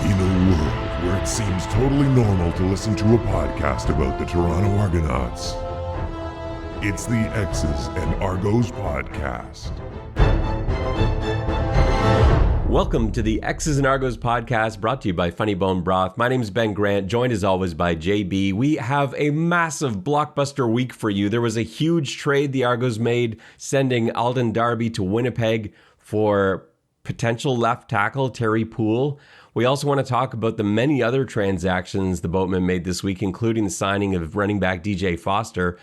In a world where it seems totally normal to listen to a podcast about the Toronto Argonauts, it's the X's and Argos podcast. Welcome to the X's and Argos podcast, brought to you by Funny Bone Broth. My name is Ben Grant, joined as always by JB. We have a massive blockbuster week for you. There was a huge trade the Argos made, sending Alden Darby to Winnipeg for potential left tackle Terry Poole. We also want to talk about the many other transactions the Boatmen made this week, including the signing of running back DJ Foster.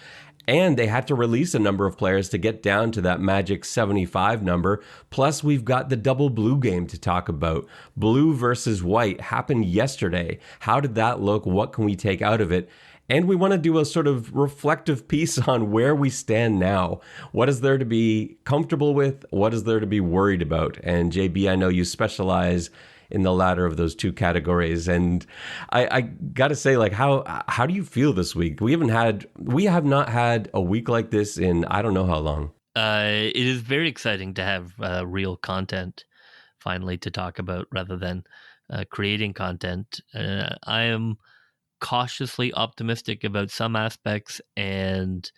And they had to release a number of players to get down to that magic 75 number. Plus, we've got the double blue game to talk about. Blue versus white happened yesterday. How did that look? What can we take out of it? And we want to do a sort of reflective piece on where we stand now. What is there to be comfortable with? What is there to be worried about? And JB, I know you specialize in the latter of those two categories. And I got to say, like, how do you feel this week? We have not had a week like this in I don't know how long. It is very exciting to have real content finally to talk about rather than creating content. I am cautiously optimistic about some aspects and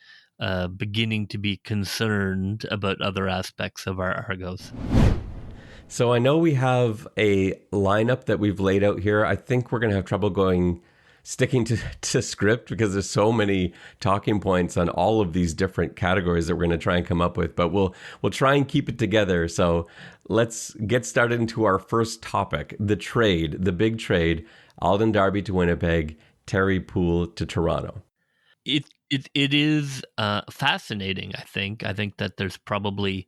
beginning to be concerned about other aspects of our Argos. So I know we have a lineup that we've laid out here. I think we're going to have trouble sticking to script because there's so many talking points on all of these different categories that we're going to try and come up with. But we'll try and keep it together. So let's get started into our first topic, the trade, the big trade, Alden Darby to Winnipeg, Terry Poole to Toronto. It is fascinating, I think. I think that there's probably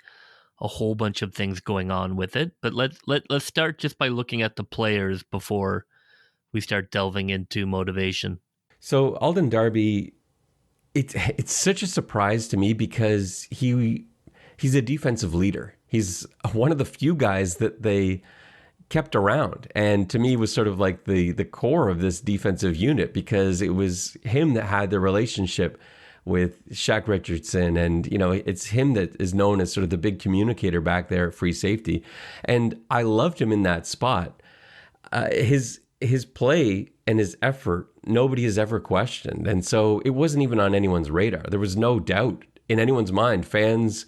a whole bunch of things going on with it, but let's start just by looking at the players before we start delving into motivation. So Alden Darby, it's such a surprise to me because he's a defensive leader. He's one of the few guys that they kept around, and to me was sort of like the core of this defensive unit because it was him that had the relationship with Shaq Richardson, and it's him that is known as sort of the big communicator back there at free safety, and I loved him in that spot. His play and his effort, nobody has ever questioned, and so it wasn't even on anyone's radar. There was no doubt in anyone's mind, fans,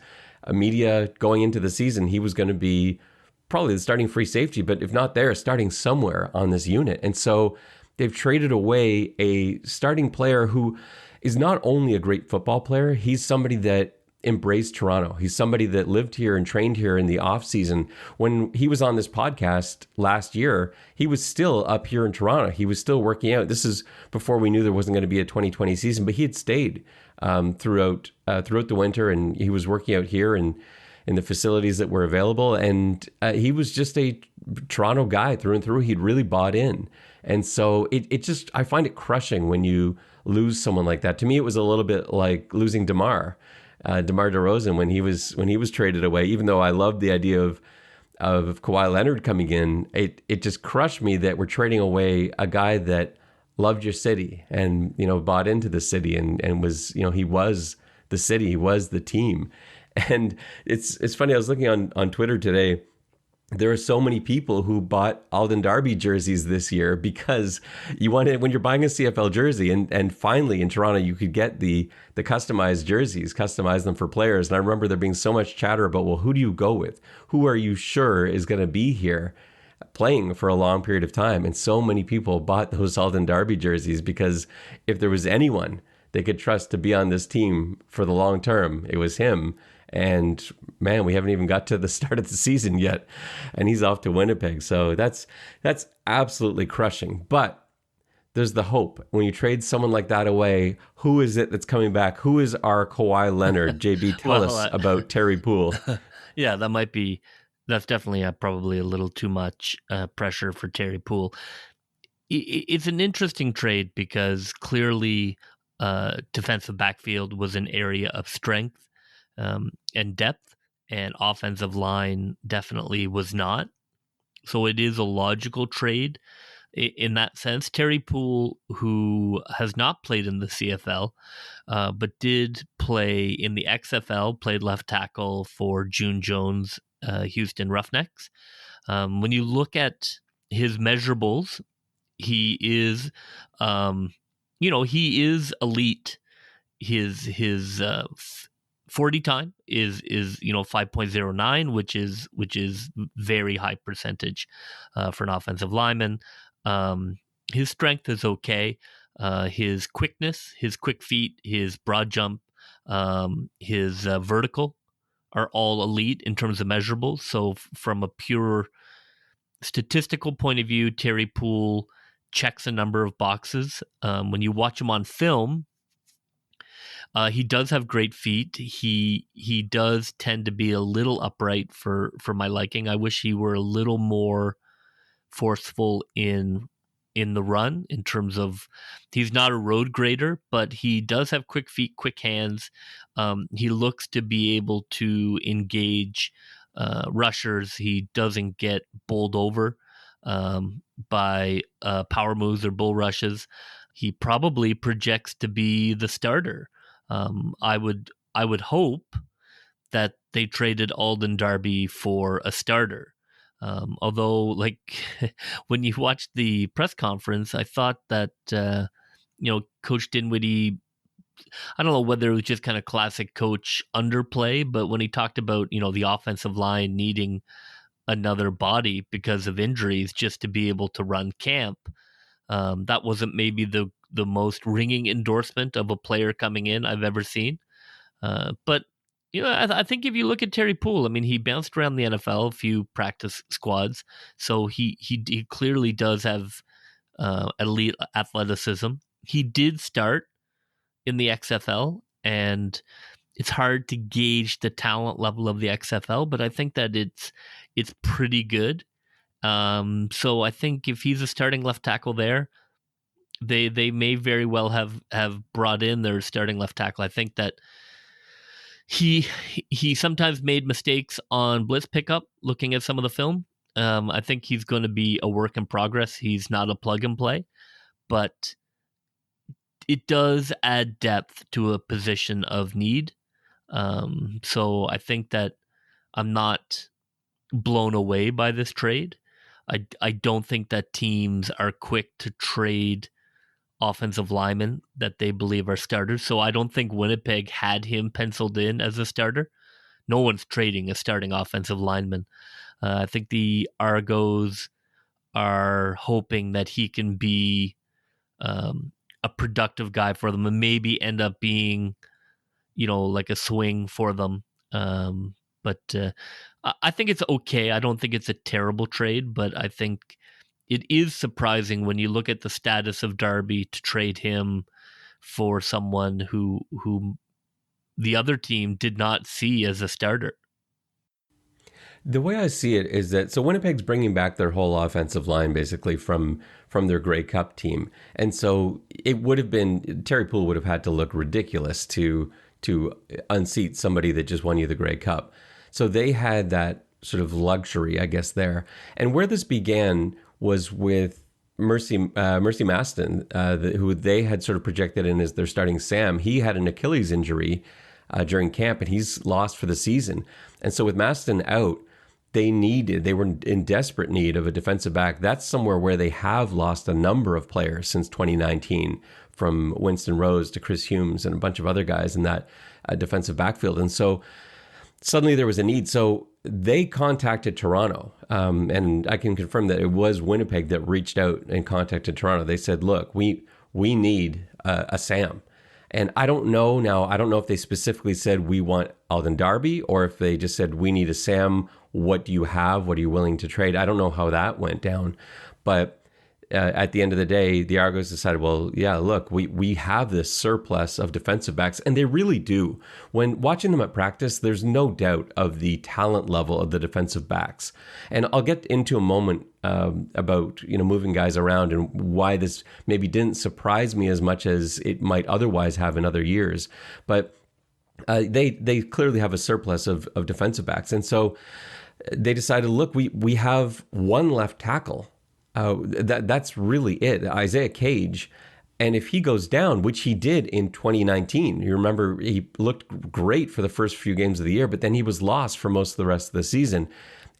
media, going into the season, he was going to be probably the starting free safety, but if not there, starting somewhere on this unit. And so they've traded away a starting player who is not only a great football player, he's somebody that embraced Toronto. He's somebody that lived here and trained here in the offseason. When he was on this podcast last year, he was still up here in Toronto. He was still working out. This is before we knew there wasn't going to be a 2020 season, but he had stayed throughout the winter, and he was working out here and in the facilities that were available. And he was just a Toronto guy through and through. He'd really bought in. And so it just, I find it crushing when you lose someone like that. To me, it was a little bit like losing DeMar DeRozan when he was traded away. Even though I loved the idea of Kawhi Leonard coming in, it just crushed me that we're trading away a guy that loved your city and, bought into the city and was, he was the city, he was the team. And it's funny, I was looking on Twitter today. There are so many people who bought Alden Darby jerseys this year because when you're buying a CFL jersey, and finally in Toronto you could get the customized jerseys, customize them for players. And I remember there being so much chatter about, well, who do you go with? Who are you sure is going to be here playing for a long period of time? And so many people bought those Alden Darby jerseys because if there was anyone they could trust to be on this team for the long term, it was him. And man, we haven't even got to the start of the season yet, and he's off to Winnipeg. So that's absolutely crushing. But there's the hope. When you trade someone like that away, who is it that's coming back? Who is our Kawhi Leonard? JB, tell us about Terry Poole. Yeah, that's definitely probably a little too much pressure for Terry Poole. It's an interesting trade because clearly defensive backfield was an area of strength and depth, and offensive line definitely was not. So it is a logical trade in that sense. Terry Poole, who has not played in the CFL, but did play in the XFL, played left tackle for June Jones, Houston Roughnecks. When you look at His measurables, he is, he is elite. His 40 time is 5.09, which is very high percentage for an offensive lineman. His strength is okay. His quickness, his quick feet, his broad jump, his vertical are all elite in terms of measurables. So from a pure statistical point of view, Terry Poole checks a number of boxes. When you watch him on film, he does have great feet. He does tend to be a little upright for my liking. I wish he were a little more forceful in the run, in terms of, he's not a road grader, but he does have quick feet, quick hands. He looks to be able to engage rushers. He doesn't get bowled over by power moves or bull rushes. He probably projects to be the starter. I would hope that they traded Alden Darby for a starter. Although, like, when you watched the press conference, I thought that Coach Dinwiddie, I don't know whether it was just kind of classic coach underplay, but when he talked about the offensive line needing another body because of injuries just to be able to run camp, that wasn't maybe the most ringing endorsement of a player coming in I've ever seen. But I think if you look at Terry Poole, I mean, he bounced around the NFL, a few practice squads, so he clearly does have elite athleticism. He did start in the XFL, and it's hard to gauge the talent level of the XFL, but I think that it's pretty good. So I think if he's a starting left tackle there, they may very well have brought in their starting left tackle. I think that he sometimes made mistakes on blitz pickup, looking at some of the film. I think he's going to be a work in progress. He's not a plug and play, but it does add depth to a position of need. So I think that I'm not blown away by this trade. I don't think that teams are quick to trade offensive linemen that they believe are starters. So I don't think Winnipeg had him penciled in as a starter. No one's trading a starting offensive lineman. I think the Argos are hoping that he can be a productive guy for them and maybe end up being, like a swing for them. But I think it's okay. I don't think it's a terrible trade, but I think it is surprising when you look at the status of Darby to trade him for someone who the other team did not see as a starter. The way I see it is that, so Winnipeg's bringing back their whole offensive line basically from their Grey Cup team. And so it would have been, Terry Poole would have had to look ridiculous to unseat somebody that just won you the Grey Cup. So they had that sort of luxury, I guess, there. And where this began was with Mercy Maston, who they had sort of projected in as their starting Sam. He had an Achilles injury during camp, and he's lost for the season. And so with Maston out, they were in desperate need of a defensive back. That's somewhere where they have lost a number of players since 2019, from Winston Rose to Chris Humes and a bunch of other guys in that defensive backfield. And so suddenly there was a need. So they contacted Toronto, and I can confirm that it was Winnipeg that reached out and contacted Toronto. They said, look, we need a Sam. And I don't know now, I don't know if they specifically said we want Alden Darby, or if they just said we need a Sam. What do you have? What are you willing to trade? I don't know how that went down. But at the end of the day, the Argos decided, well, yeah, look, we have this surplus of defensive backs, and they really do. When watching them at practice, there's no doubt of the talent level of the defensive backs. And I'll get into a moment about moving guys around and why this maybe didn't surprise me as much as it might otherwise have in other years. But they clearly have a surplus of defensive backs, and so they decided, look, we have one left tackle. That's really it, Isaiah Cage. And if he goes down, which he did in 2019, you remember he looked great for the first few games of the year, but then he was lost for most of the rest of the season.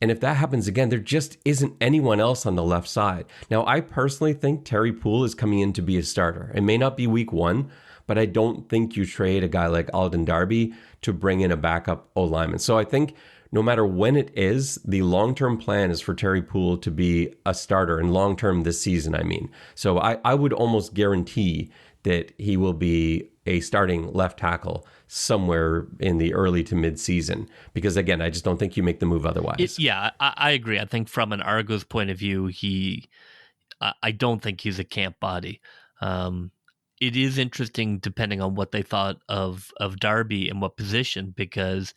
And if that happens again, there just isn't anyone else on the left side. Now, I personally think Terry Poole is coming in to be a starter. It may not be week 1, but I don't think you trade a guy like Alden Darby to bring in a backup O-lineman. So I think no matter when it is, the long-term plan is for Terry Poole to be a starter, and long-term this season, I mean. So I would almost guarantee that he will be a starting left tackle somewhere in the early to mid-season, because again, I just don't think you make the move otherwise. I agree. I think from an Argos point of view, I don't think he's a camp body. It is interesting depending on what they thought of Darby and what position, because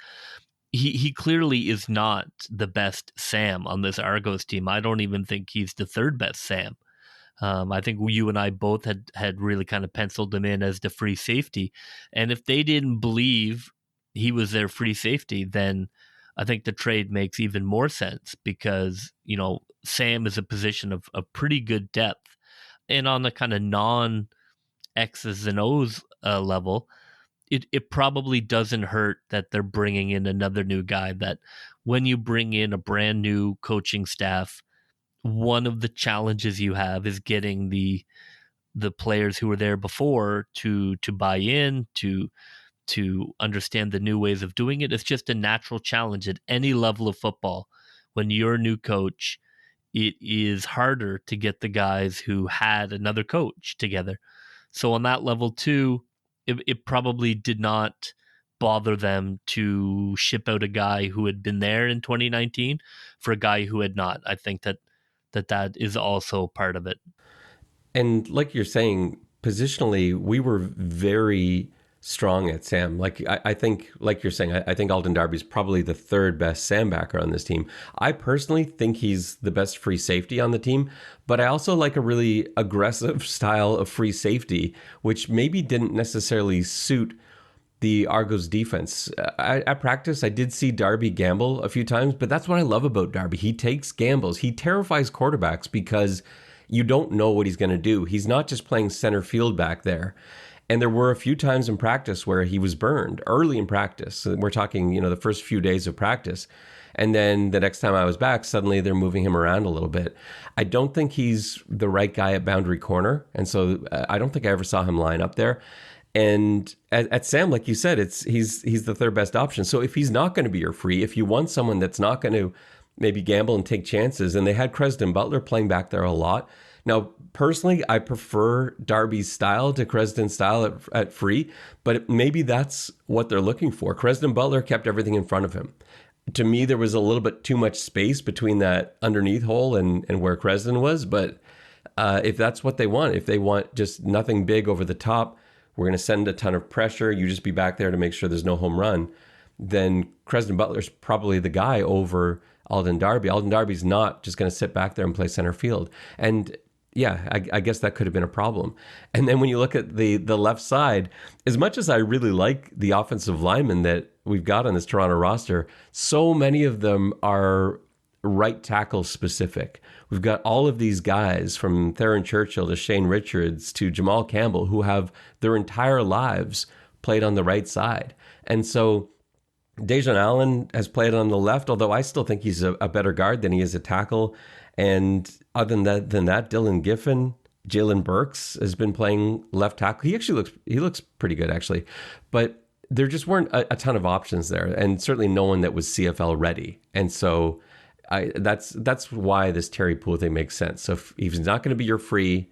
he clearly is not the best Sam on this Argos team. I don't even think he's the third best Sam. I think you and I both had really kind of penciled him in as the free safety. And if they didn't believe he was their free safety, then I think the trade makes even more sense, because, Sam is a position of pretty good depth. And on the kind of non-X's and O's level, it probably doesn't hurt that they're bringing in another new guy, that when you bring in a brand new coaching staff, one of the challenges you have is getting the players who were there before to buy in, to understand the new ways of doing it. It's just a natural challenge at any level of football. When you're a new coach, it is harder to get the guys who had another coach together. So on that level too, it probably did not bother them to ship out a guy who had been there in 2019 for a guy who had not. I think that is also part of it. And like you're saying, positionally, we were very strong at Sam. Like I think, like you're saying, I think Alden Darby is probably the third best Sam backer on this team. I personally think he's the best free safety on the team, but I also like a really aggressive style of free safety, which maybe didn't necessarily suit the Argos defense. At practice, I did see Darby gamble a few times, but that's what I love about Darby. He takes gambles. He terrifies quarterbacks because you don't know what he's going to do. He's not just playing center field back there. And there were a few times in practice where he was burned early in practice. We're talking, the first few days of practice. And then the next time I was back, suddenly they're moving him around a little bit. I don't think he's the right guy at boundary corner. And so I don't think I ever saw him line up there. And at Sam, like you said, he's the third best option. So if he's not going to be your free, if you want someone that's not going to maybe gamble and take chances, and they had Cresden Butler playing back there a lot. Now, personally, I prefer Darby's style to Cresden's style at free, but maybe that's what they're looking for. Cresden Butler kept everything in front of him. To me, there was a little bit too much space between that underneath hole and where Cresden was. But if that's what they want, if they want just nothing big over the top, we're going to send a ton of pressure, you just be back there to make sure there's no home run, then Cresden Butler's probably the guy over Alden Darby. Alden Darby's not just going to sit back there and play center field. And yeah, I guess that could have been a problem. And then when you look at the left side, as much as I really like the offensive linemen that we've got on this Toronto roster, so many of them are right tackle specific. We've got all of these guys from Theron Churchill to Shane Richards to Jamal Campbell who have their entire lives played on the right side. And so Dejan Allen has played on the left, although I still think he's a better guard than he is a tackle. And other than that, Dylan Giffen, Jalen Burks has been playing left tackle. He looks pretty good actually, but there just weren't a ton of options there, and certainly no one that was CFL ready. And so that's why this Terry Poole thing makes sense. So if he's not going to be your free,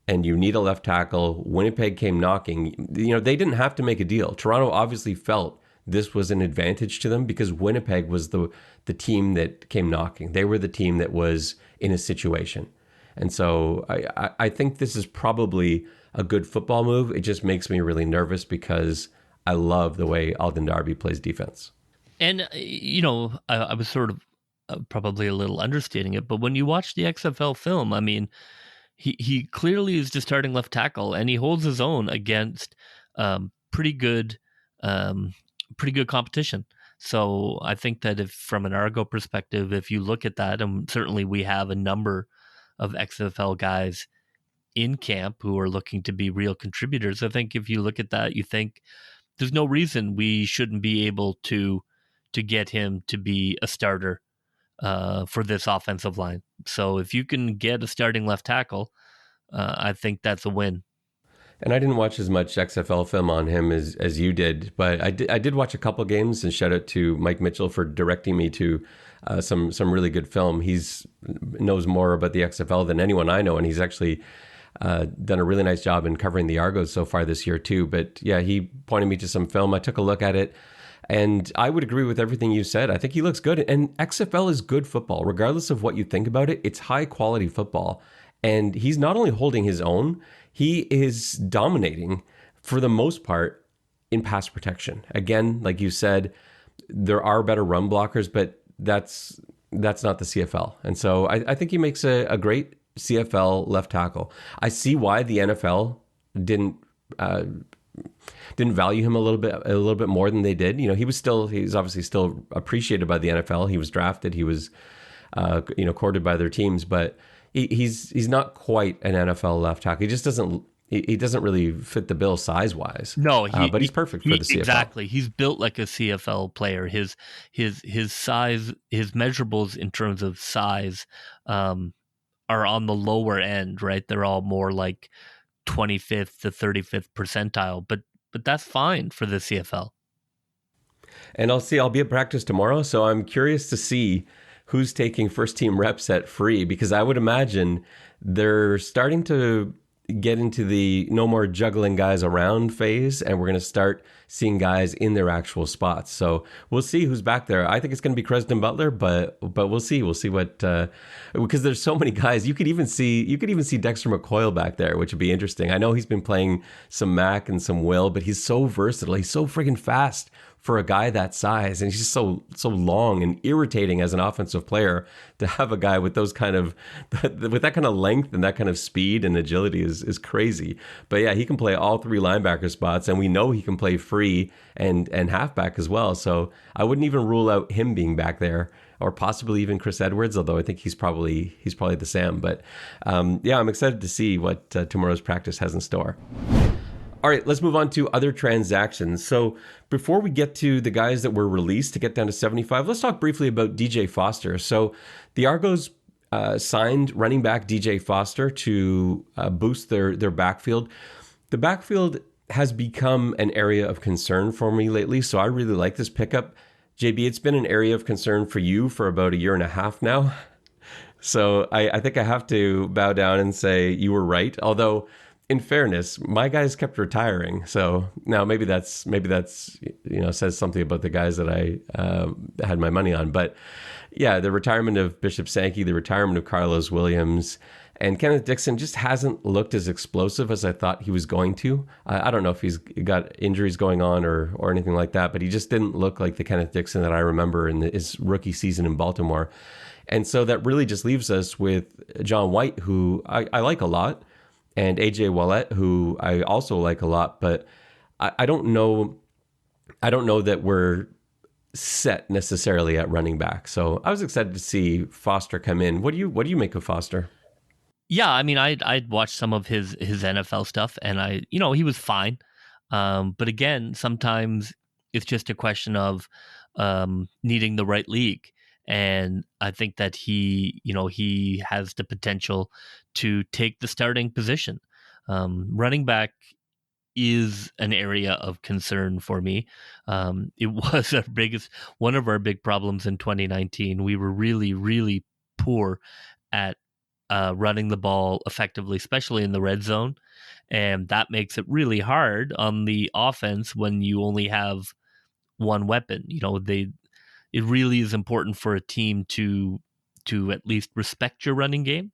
and you need a left tackle, Winnipeg came knocking. They didn't have to make a deal. Toronto obviously felt this was an advantage to them because Winnipeg was the team that came knocking. They were the team that was in a situation. And so I think this is probably a good football move. It just makes me really nervous because I love the way Alden Darby plays defense. And, I was sort of probably a little understating it, but when you watch the XFL film, I mean, he clearly is the starting left tackle, and he holds his own against pretty good competition. So I think that if from an Argo perspective, if you look at that, and certainly we have a number of XFL guys in camp who are looking to be real contributors, I think if you look at that, you think there's no reason we shouldn't be able to get him to be a starter for this offensive line. So if you can get a starting left tackle, I think that's a win. And I didn't watch as much XFL film on him as you did, but I did watch a couple games, and shout out to Mike Mitchell for directing me to some really good film. He's knows more about the XFL than anyone I know, and he's actually done a really nice job in covering the Argos so far this year too. But yeah, he pointed me to some film. I took a look at it, and I would agree with everything you said. I think he looks good, and XFL is good football, regardless of what you think about it. It's high quality football, and he's not only holding his own, he is dominating for the most part in pass protection. Again, like you said, there are better run blockers, but that's not the CFL. And so I think he makes a great CFL left tackle. I see why the NFL didn't value him a little bit more than they did. You know, he's obviously still appreciated by the NFL. He was drafted. He was courted by their teams, but he's not quite an NFL left tackle. He just doesn't really fit the bill size wise. No, but he's perfect for the CFL. Exactly, he's built like a CFL player. His size, his measurables in terms of size, are on the lower end. Right, they're all more like 25th to 35th percentile. But that's fine for the CFL. And I'll be at practice tomorrow, so I'm curious to see who's taking first team reps at free, because I would imagine they're starting to get into the no more juggling guys around phase, and we're going to start seeing guys in their actual spots. So we'll see who's back there. I think it's going to be Cresden Butler, but we'll see. We'll see what because there's so many guys. You could even see Dexter McCoyle back there, which would be interesting. I know he's been playing some Mac and some Will, but he's so versatile. He's so friggin' fast for a guy that size, and he's just so long and irritating as an offensive player. To have a guy with those with that kind of length and that kind of speed and agility is crazy. But yeah, he can play all three linebacker spots, and we know he can play free and halfback as well. So I wouldn't even rule out him being back there, or possibly even Chris Edwards, although I think he's probably the Sam. But yeah, I'm excited to see what tomorrow's practice has in store. All right, let's move on to other transactions. So before we get to the guys that were released to get down to 75, let's talk briefly about DJ Foster. So the Argos signed running back DJ Foster to boost their backfield. The backfield has become an area of concern for me lately, so I really like this pickup. JB, it's been an area of concern for you for about a year and a half now. So I think I have to bow down and say you were right, although in fairness, my guys kept retiring. So now maybe that's says something about the guys that I had my money on. But yeah, the retirement of Bishop Sankey, the retirement of Carlos Williams, and Kenneth Dixon just hasn't looked as explosive as I thought he was going to. I don't know if he's got injuries going on or anything like that, but he just didn't look like the Kenneth Dixon that I remember in his rookie season in Baltimore. And so that really just leaves us with John White, who I like a lot, and AJ Ouellette, who I also like a lot, but I don't know that we're set necessarily at running back. So I was excited to see Foster come in. What do you make of Foster? Yeah, I mean, I'd watched some of his NFL stuff, and he was fine. But again, sometimes it's just a question of needing the right league. And I think that he has the potential to take the starting position. Running back is an area of concern for me. It was one of our big problems in 2019. We were really, really poor at running the ball effectively, especially in the red zone. And that makes it really hard on the offense when you only have one weapon. It really is important for a team to at least respect your running game.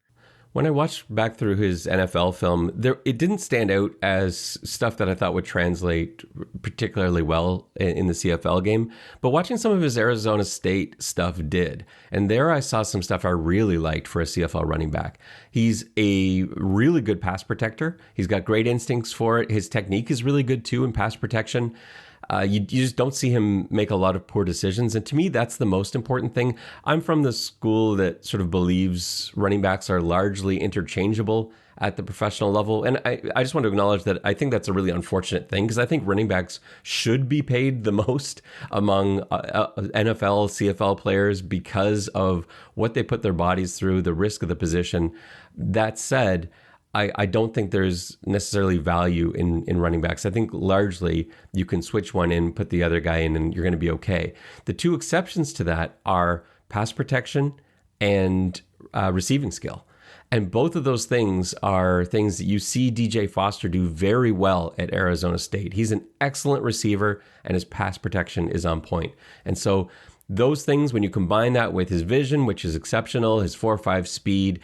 When I watched back through his NFL film, it didn't stand out as stuff that I thought would translate particularly well in the CFL game. But watching some of his Arizona State stuff did. And there I saw some stuff I really liked for a CFL running back. He's a really good pass protector. He's got great instincts for it. His technique is really good too in pass protection. You just don't see him make a lot of poor decisions. And to me, that's the most important thing. I'm from the school that sort of believes running backs are largely interchangeable at the professional level. And I just want to acknowledge that I think that's a really unfortunate thing, because I think running backs should be paid the most among NFL, CFL players because of what they put their bodies through, the risk of the position. That said, I don't think there's necessarily value in running backs. I think largely you can switch one in, put the other guy in, and you're going to be okay. The two exceptions to that are pass protection and receiving skill. And both of those things are things that you see DJ Foster do very well at Arizona State. He's an excellent receiver, and his pass protection is on point. And so those things, when you combine that with his vision, which is exceptional, his 4.5 speed,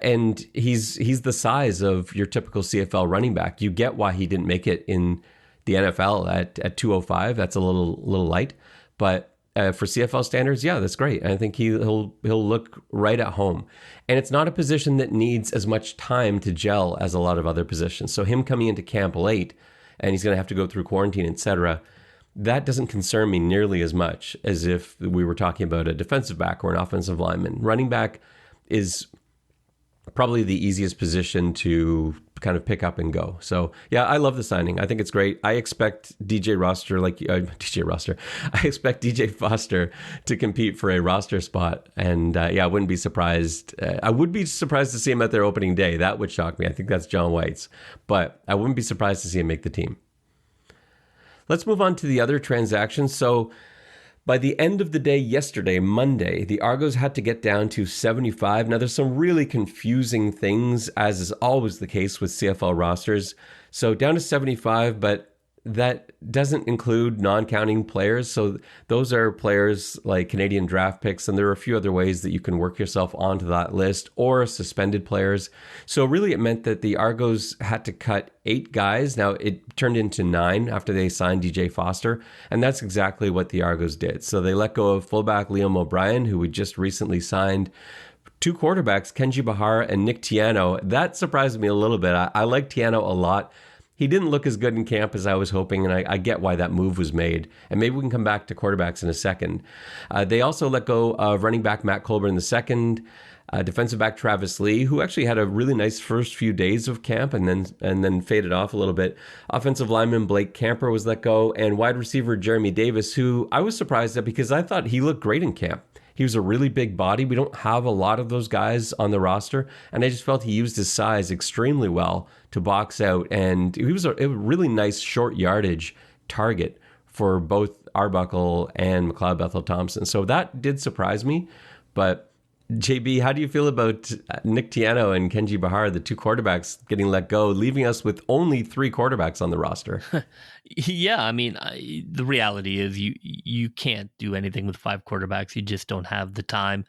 and he's the size of your typical CFL running back. You get why he didn't make it in the NFL at 205. That's a little light, but for CFL standards, yeah, that's great. I think he'll look right at home. And it's not a position that needs as much time to gel as a lot of other positions. So him coming into camp late, and he's going to have to go through quarantine, etc., that doesn't concern me nearly as much as if we were talking about a defensive back or an offensive lineman. Running back is probably the easiest position to kind of pick up and go. So yeah, I love the signing. I think it's great. I expect DJ Foster to compete for a roster spot. And I wouldn't be surprised. I would be surprised to see him at their opening day. That would shock me. I think that's John White's, but I wouldn't be surprised to see him make the team. Let's move on to the other transactions. So by the end of the day yesterday, Monday, the Argos had to get down to 75. Now, there's some really confusing things, as is always the case with CFL rosters. So down to 75, but that doesn't include non-counting players. So those are players like Canadian draft picks, and there are a few other ways that you can work yourself onto that list, or suspended players. So really it meant that the Argos had to cut 8 guys. Now it turned into 9 after they signed DJ Foster, and that's exactly what the Argos did. So they let go of fullback Liam O'Brien, who we just recently signed, 2 quarterbacks, Kenji Bahar and Nick Tiano. That surprised me a little bit. I like Tiano a lot. He didn't look as good in camp as I was hoping, and I get why that move was made. And maybe we can come back to quarterbacks in a second. They also let go of running back Matt Colburn II, defensive back Travis Lee, who actually had a really nice first few days of camp and then faded off a little bit. Offensive lineman Blake Camper was let go, and wide receiver Jeremy Davis, who I was surprised at because I thought he looked great in camp. He was a really big body. We don't have a lot of those guys on the roster, and I just felt he used his size extremely well to box out, and he was a really nice short yardage target for both Arbuckle and McLeod Bethel Thompson. So that did surprise me. But JB, how do you feel about Nick Tiano and Kenji Bahar, the 2 quarterbacks getting let go, leaving us with only 3 quarterbacks on the roster? Yeah, I mean, the reality is you can't do anything with 5 quarterbacks. You just don't have the time.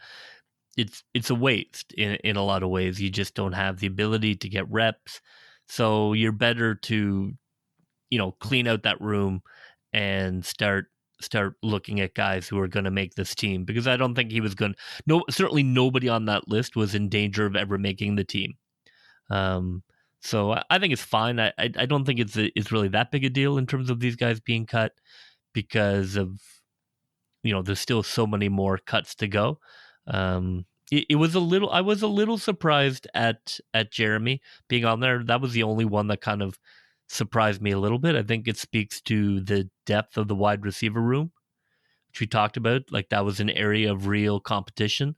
It's a waste in a lot of ways. You just don't have the ability to get reps. So you're better to, clean out that room and start looking at guys who are going to make this team, because I don't think he was going to, certainly nobody on that list was in danger of ever making the team. So I think it's fine. I don't think it's really that big a deal in terms of these guys being cut, because of, there's still so many more cuts to go. I was a little surprised at Jeremy being on there. That was the only one that kind of surprised me a little bit. I think it speaks to the depth of the wide receiver room, which we talked about. Like, that was an area of real competition.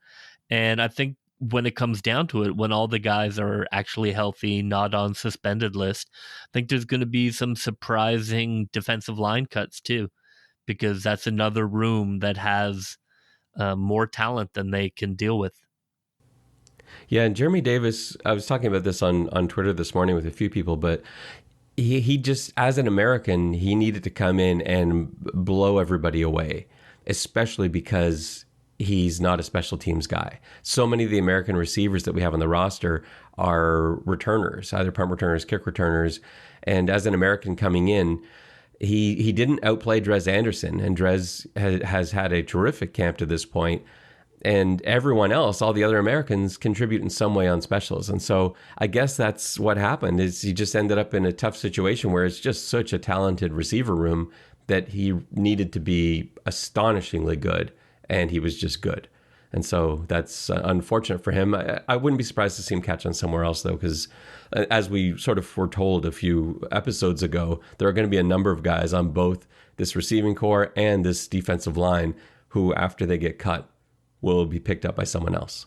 And I think when it comes down to it, when all the guys are actually healthy, not on suspended list, I think there's going to be some surprising defensive line cuts too, because that's another room that has more talent than they can deal with. Yeah, and Jeremy Davis, I was talking about this on Twitter this morning with a few people, but he just, as an American, he needed to come in and blow everybody away, especially because he's not a special teams guy. So many of the American receivers that we have on the roster are returners, either punt returners, kick returners, and as an American coming in, he didn't outplay Drez Anderson, and Drez has had a terrific camp to this point. And everyone else, all the other Americans, contribute in some way on specials. And so I guess that's what happened, is he just ended up in a tough situation where it's just such a talented receiver room that he needed to be astonishingly good, and he was just good. And so that's unfortunate for him. I wouldn't be surprised to see him catch on somewhere else, though, because as we sort of foretold a few episodes ago, there are going to be a number of guys on both this receiving core and this defensive line who, after they get cut, will be picked up by someone else.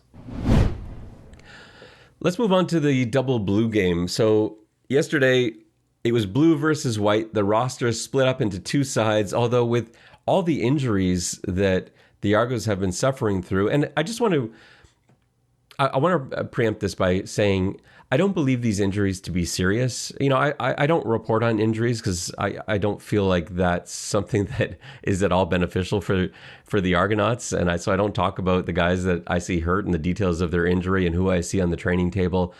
Let's move on to the double blue game. So yesterday, it was blue versus white. The roster is split up into two sides, although with all the injuries that the Argos have been suffering through. And I just want to preempt this by saying I don't believe these injuries to be serious. I don't report on injuries because I don't feel like that's something that is at all beneficial for the Argonauts. And so I don't talk about the guys that I see hurt and the details of their injury and who I see on the training table.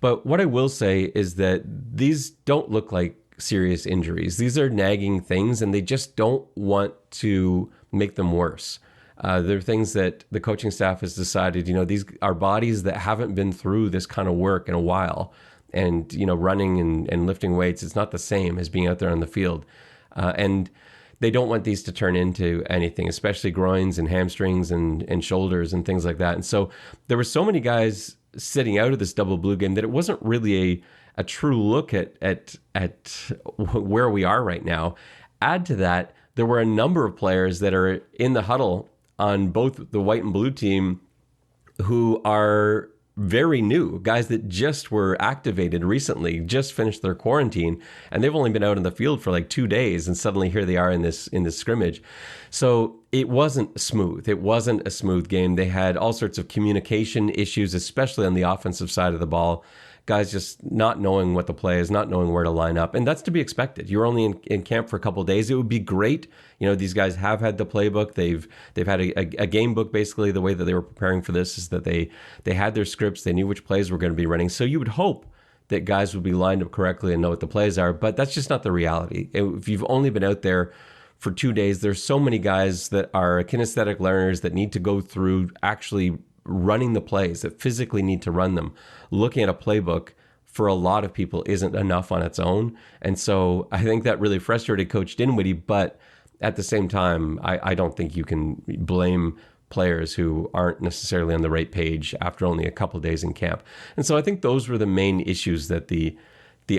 But what I will say is that these don't look like serious injuries. These are nagging things, and they just don't want to make them worse. There are things that the coaching staff has decided, these are bodies that haven't been through this kind of work in a while. And, running and lifting weights, it's not the same as being out there on the field. And they don't want these to turn into anything, especially groins and hamstrings and shoulders and things like that. And so there were so many guys sitting out of this double blue game that it wasn't really a true look at where we are right now. Add to that, there were a number of players that are in the huddle on both the white and blue team who are very new, guys that just were activated recently, just finished their quarantine, and they've only been out in the field for like 2 days, and suddenly here they are in this scrimmage. So it wasn't smooth. It wasn't a smooth game. They had all sorts of communication issues, especially on the offensive side of the ball. Guys just not knowing what the play is, not knowing where to line up. And that's to be expected. You're only in camp for a couple of days. It would be great. These guys have had the playbook. They've had a game book, basically. The way that they were preparing for this is that they had their scripts. They knew which plays were going to be running. So you would hope that guys would be lined up correctly and know what the plays are. But that's just not the reality. If you've only been out there for 2 days, there's so many guys that are kinesthetic learners that need to go through actually running the plays, that physically need to run them. Looking at a playbook for a lot of people isn't enough on its own. And so I think that really frustrated Coach Dinwiddie. But at the same time, I don't think you can blame players who aren't necessarily on the right page after only a couple of days in camp. And so I think those were the main issues that the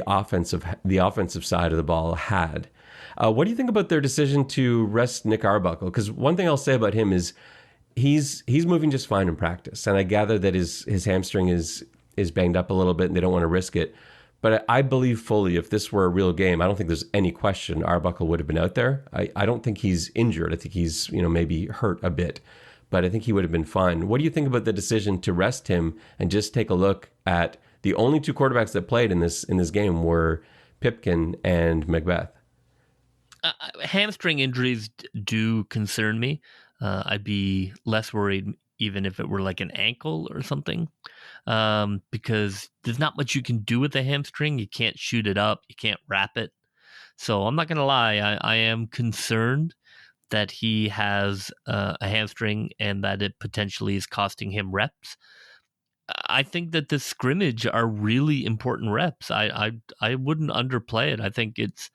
offensive side of the ball had. What do you think about their decision to rest Nick Arbuckle? Because one thing I'll say about him is he's moving just fine in practice, and I gather that his hamstring is banged up a little bit, and they don't want to risk it. But I believe fully, if this were a real game, I don't think there's any question Arbuckle would have been out there. I don't think he's injured. I think he's maybe hurt a bit, but I think he would have been fine. What do you think about the decision to rest him and just take a look at the only two quarterbacks that played in this game were Pipkin and Macbeth? Hamstring injuries do concern me. I'd be less worried even if it were like an ankle or something, because there's not much you can do with the hamstring. You can't shoot it up. You can't wrap it. So I'm not going to lie. I am concerned that he has a hamstring and that it potentially is costing him reps. I think that the scrimmage are really important reps. I wouldn't underplay it. I think it's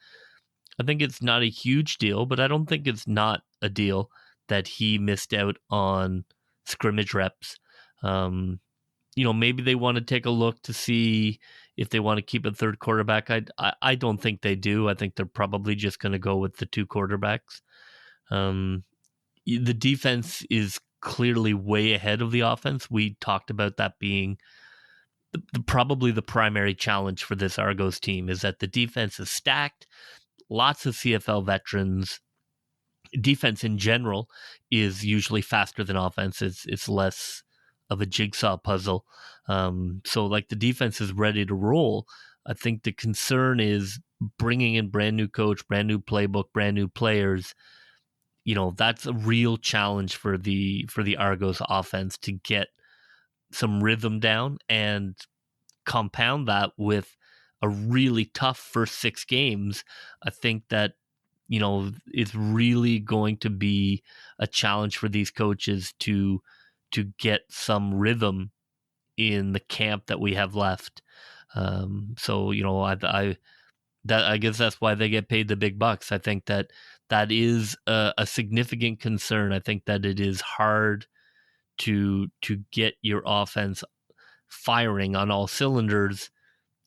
not a huge deal, but I don't think it's not a deal that he missed out on scrimmage reps. Maybe they want to take a look to see if they want to keep a third quarterback. I don't think they do. I think they're probably just going to go with the two quarterbacks. The defense is clearly way ahead of the offense. We talked about that being probably the primary challenge for this Argos team, is that the defense is stacked. Lots of CFL veterans. Defense in general is usually faster than offense. It's less of a jigsaw puzzle. So like the defense is ready to roll. I think the concern is bringing in brand new coach, brand new playbook, brand new players. That's a real challenge for the Argos offense to get some rhythm down and compound that with a really tough first 6 games. I think that it's really going to be a challenge for these coaches to get some rhythm in the camp that we have left. I guess that's why they get paid the big bucks. I think that that is a significant concern. I think that it is hard to get your offense firing on all cylinders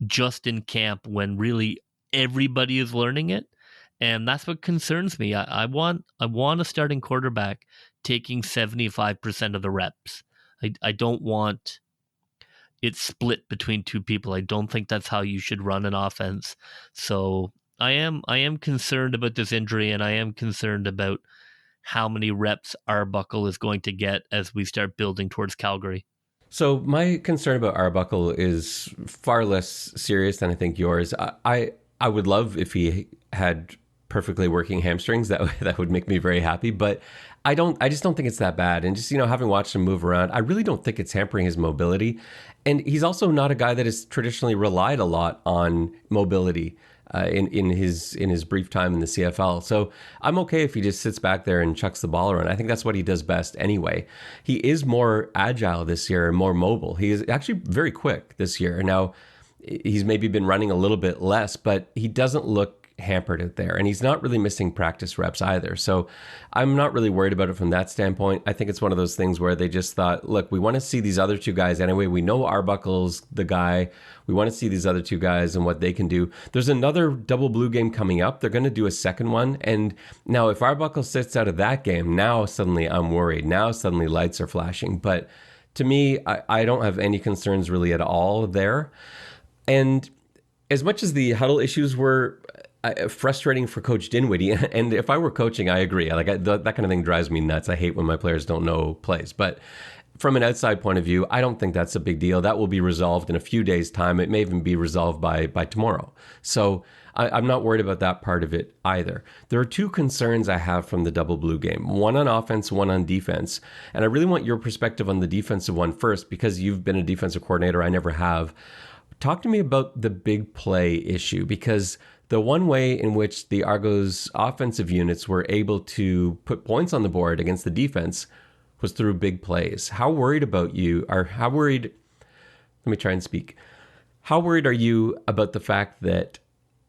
just in camp when really everybody is learning it. And that's what concerns me. I want a starting quarterback taking 75% of the reps. I don't want it split between two people. I don't think that's how you should run an offense. So I am concerned about this injury, and I am concerned about how many reps Arbuckle is going to get as we start building towards Calgary. So my concern about Arbuckle is far less serious than I think yours. I would love if he had perfectly working hamstrings. That would make me very happy. But I just don't think it's that bad. And just, having watched him move around, I really don't think it's hampering his mobility. And he's also not a guy that has traditionally relied a lot on mobility in his brief time in the CFL. So I'm okay if he just sits back there and chucks the ball around. I think that's what he does best anyway. He is more agile this year and more mobile. He is actually very quick this year. Now, he's maybe been running a little bit less, but he doesn't look hampered out there, and he's not really missing practice reps either. So I'm not really worried about it from that standpoint. I think it's one of those things where they just thought, look, we want to see these other two guys anyway. We know Arbuckle's the guy. We want to see these other two guys and what they can do. There's another double blue game coming up. They're going to do a second one. And now if Arbuckle sits out of that game, now suddenly I'm worried. Now suddenly lights are flashing. But to me, I don't have any concerns really at all there. And as much as the huddle issues were frustrating for Coach Dinwiddie, and if I were coaching, I agree. That kind of thing drives me nuts. I hate when my players don't know plays. But from an outside point of view, I don't think that's a big deal. That will be resolved in a few days' time. It may even be resolved by tomorrow. So I'm not worried about that part of it either. There are two concerns I have from the double blue game, one on offense, one on defense. And I really want your perspective on the defensive one first, because you've been a defensive coordinator. I never have. Talk to me about the big play issue, because the one way in which the Argos offensive units were able to put points on the board against the defense was through big plays. How worried are you about the fact that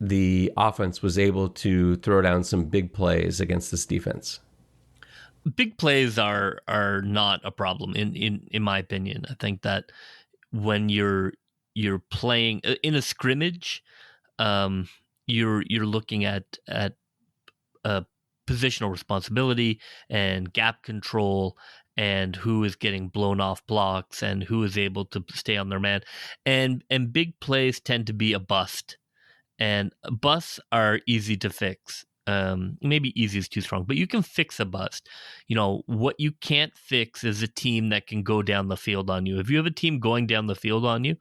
the offense was able to throw down some big plays against this defense? Big plays are not a problem in my opinion. I think that when you're playing in a scrimmage, you're looking at positional responsibility and gap control and who is getting blown off blocks and who is able to stay on their man. And big plays tend to be a bust. And busts are easy to fix. Maybe easy is too strong, but you can fix a bust. What you can't fix is a team that can go down the field on you. If you have a team going down the field on you,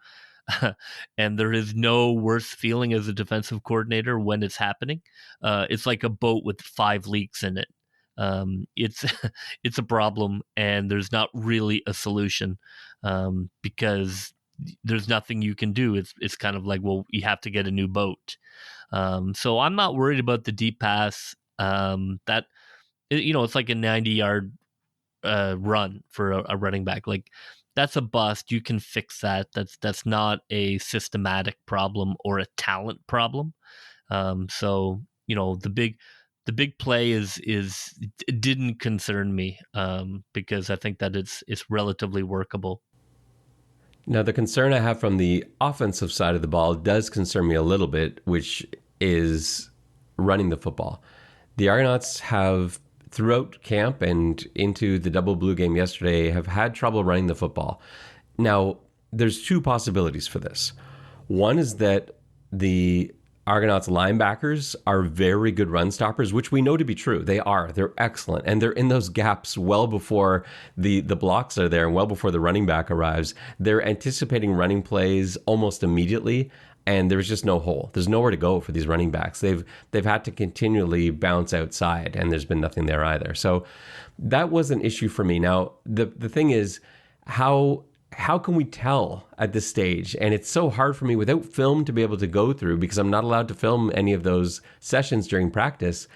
and there is no worse feeling as a defensive coordinator when it's happening. It's like a boat with 5 leaks in it. It's a problem, and there's not really a solution because there's nothing you can do. It's kind of like, well, you have to get a new boat. So I'm not worried about the deep pass. That it's like a 90-yard run for a running back. Like, that's a bust. You can fix that. That's not a systematic problem or a talent problem. So the big play it didn't concern me because I think that it's relatively workable. Now, the concern I have from the offensive side of the ball does concern me a little bit, which is running the football. The Argonauts have, throughout camp and into the double blue game yesterday, have had trouble running the football. Now, there's two possibilities for this. One is that the Argonauts linebackers are very good run stoppers, which we know to be true. They are. They're excellent. And they're in those gaps well before the blocks are there and well before the running back arrives. They're anticipating running plays almost immediately, and there's just no hole. There's nowhere to go for these running backs. They've had to continually bounce outside, and there's been nothing there either. So that was an issue for me. Now, the thing is, how can we tell at this stage? And it's so hard for me without film to be able to go through, because I'm not allowed to film any of those sessions during practice.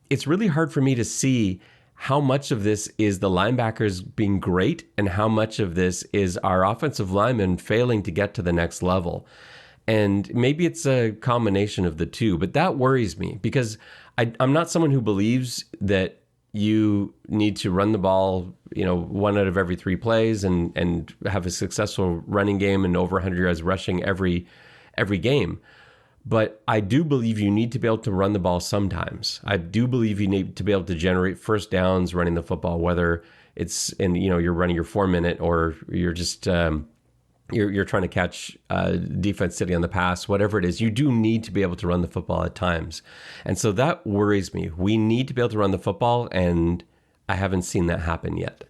It's really hard for me to see how much of this is the linebackers being great and how much of this is our offensive linemen failing to get to the next level. And maybe it's a combination of the two, but that worries me because I'm not someone who believes that you need to run the ball, 1 out of every 3 plays and have a successful running game and over 100 yards rushing every game. But I do believe you need to be able to run the ball sometimes. I do believe you need to be able to generate first downs running the football, whether it's you're running your 4-minute or you're just you're trying to catch defense sitting on the pass, whatever it is. You do need to be able to run the football at times. And so that worries me. We need to be able to run the football, and I haven't seen that happen yet.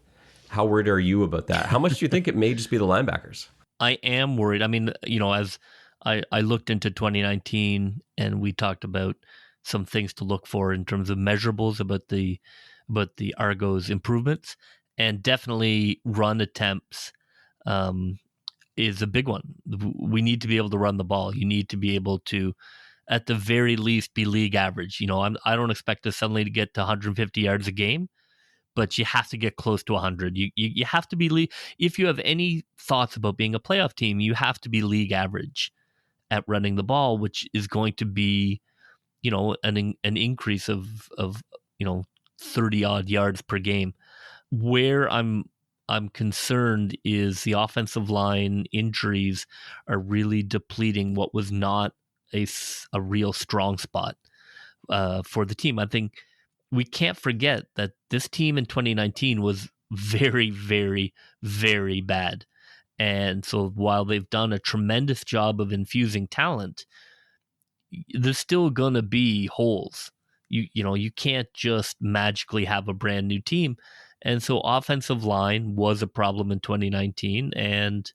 How worried are you about that? How much do you think it may just be the linebackers? I am worried. I mean, as I looked into 2019 and we talked about some things to look for in terms of measurables about the Argos improvements, and definitely run attempts is a big one. We need to be able to run the ball. You need to be able to, at the very least, be league average. I don't expect us suddenly to get to 150 yards a game, but you have to get close to 100. You have to be if you have any thoughts about being a playoff team, you have to be league average at running the ball, which is going to be, an increase of 30 odd yards per game. Where I'm concerned is the offensive line injuries are really depleting what was not a real strong spot for the team. I think we can't forget that this team in 2019 was very, very, very bad. And so while they've done a tremendous job of infusing talent, there's still going to be holes. You can't just magically have a brand new team. And so offensive line was a problem in 2019. And,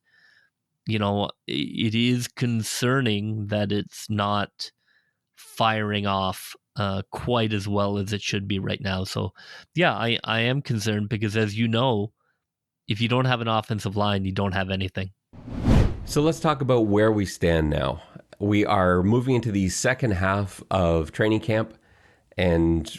it is concerning that it's not firing off quite as well as it should be right now. So, yeah, I am concerned because, as you know, if you don't have an offensive line, you don't have anything. So let's talk about where we stand now. We are moving into the second half of training camp and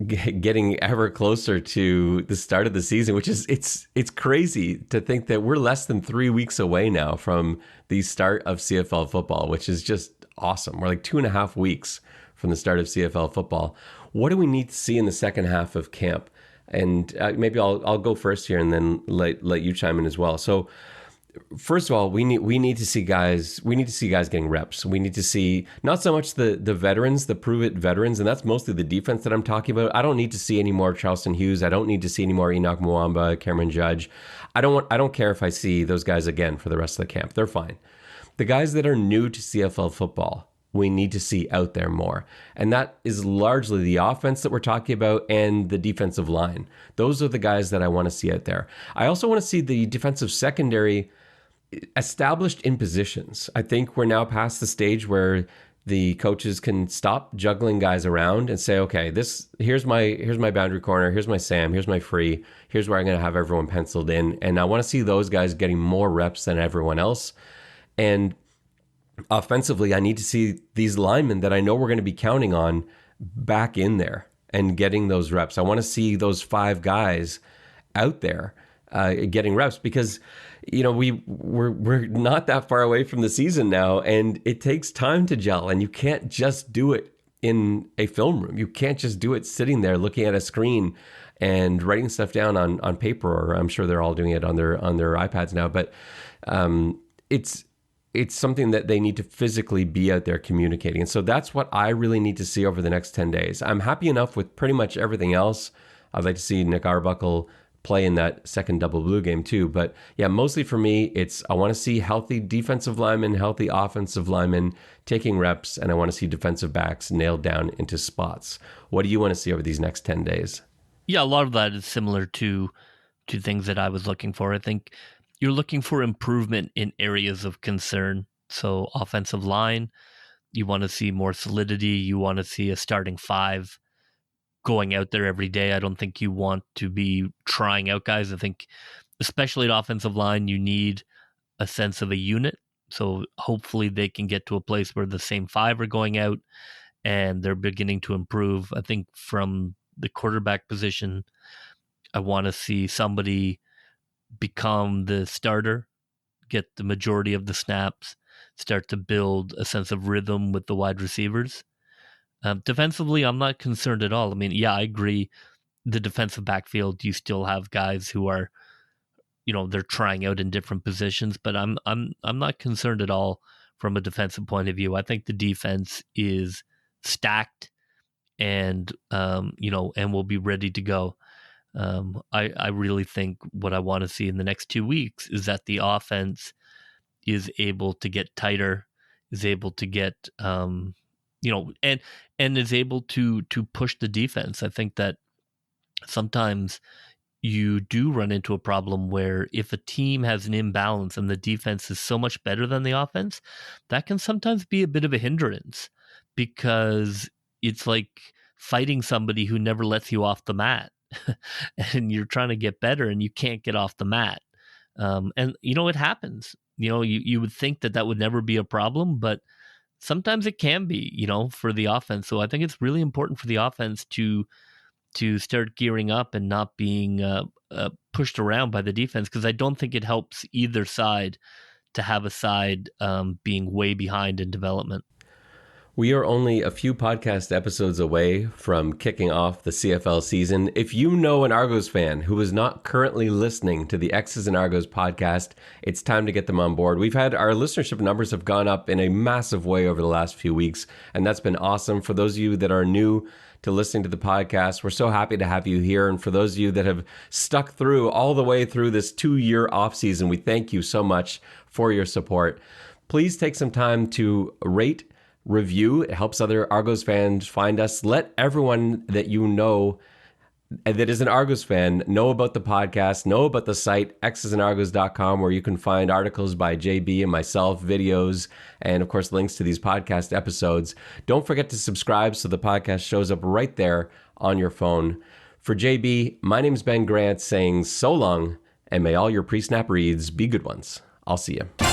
getting ever closer to the start of the season, which is it's crazy to think that we're less than 3 weeks away now from the start of CFL football, which is just awesome. We're like 2.5 weeks from the start of CFL football. What do we need to see in the second half of camp? And maybe I'll go first here and then let you chime in as well. So first of all, we need to see guys. We need to see guys getting reps. We need to see not so much the veterans, the prove it veterans, and that's mostly the defense that I'm talking about. I don't need to see any more Charleston Hughes. I don't need to see any more Enoch Mwamba, Cameron Judge. I don't care if I see those guys again for the rest of the camp. They're fine. The guys that are new to CFL football, we need to see out there more. And that is largely the offense that we're talking about and the defensive line. Those are the guys that I want to see out there. I also want to see the defensive secondary established in positions. I think we're now past the stage where the coaches can stop juggling guys around and say, okay, here's my boundary corner, here's my Sam, here's my free, here's where I'm going to have everyone penciled in. And I want to see those guys getting more reps than everyone else. And offensively, I need to see these linemen that I know we're going to be counting on back in there and getting those reps. I want to see those 5 guys out there getting reps because, we're not that far away from the season now, and it takes time to gel, and you can't just do it in a film room. You can't just do it sitting there looking at a screen and writing stuff down on paper, or I'm sure they're all doing it on their iPads now, but it's something that they need to physically be out there communicating. And so that's what I really need to see over the next 10 days. I'm happy enough with pretty much everything else. I'd like to see Nick Arbuckle play in that second double blue game too. But yeah, mostly for me, I want to see healthy defensive linemen, healthy offensive linemen taking reps, and I want to see defensive backs nailed down into spots. What do you want to see over these next 10 days? Yeah, a lot of that is similar to things that I was looking for. I think you're looking for improvement in areas of concern. So offensive line, you want to see more solidity. You want to see a starting 5 going out there every day. I don't think you want to be trying out guys. I think especially at offensive line, you need a sense of a unit. So hopefully they can get to a place where the same 5 are going out and they're beginning to improve. I think from the quarterback position, I want to see somebody become the starter, get the majority of the snaps, start to build a sense of rhythm with the wide receivers. Defensively, I'm not concerned at all. I mean, yeah, I agree. The defensive backfield, you still have guys who are, they're trying out in different positions, but I'm not concerned at all from a defensive point of view. I think the defense is stacked and and will be ready to go. I really think what I want to see in the next 2 weeks is that the offense is able to get tighter, is able to get and is able to push the defense. I think that sometimes you do run into a problem where if a team has an imbalance and the defense is so much better than the offense, that can sometimes be a bit of a hindrance because it's like fighting somebody who never lets you off the mat and you're trying to get better and you can't get off the mat. And, it happens. You would think that would never be a problem, but sometimes it can be, for the offense. So I think it's really important for the offense to start gearing up and not being pushed around by the defense, because I don't think it helps either side to have a side being way behind in development. We are only a few podcast episodes away from kicking off the CFL season. If you know an Argos fan who is not currently listening to the X's and Argos podcast, it's time to get them on board. Our listenership numbers have gone up in a massive way over the last few weeks, and that's been awesome. For those of you that are new to listening to the podcast, we're so happy to have you here. And for those of you that have stuck through all the way through this 2-year off season, we thank you so much for your support. Please take some time to rate, review. It helps other Argos fans find us. Let everyone that you know that is an Argos fan know about the podcast, know about the site, xsandargos.com, where you can find articles by JB and myself, videos, and of course, links to these podcast episodes. Don't forget to subscribe so the podcast shows up right there on your phone. For JB, my name's Ben Grant saying so long, and may all your pre-snap reads be good ones. I'll see you.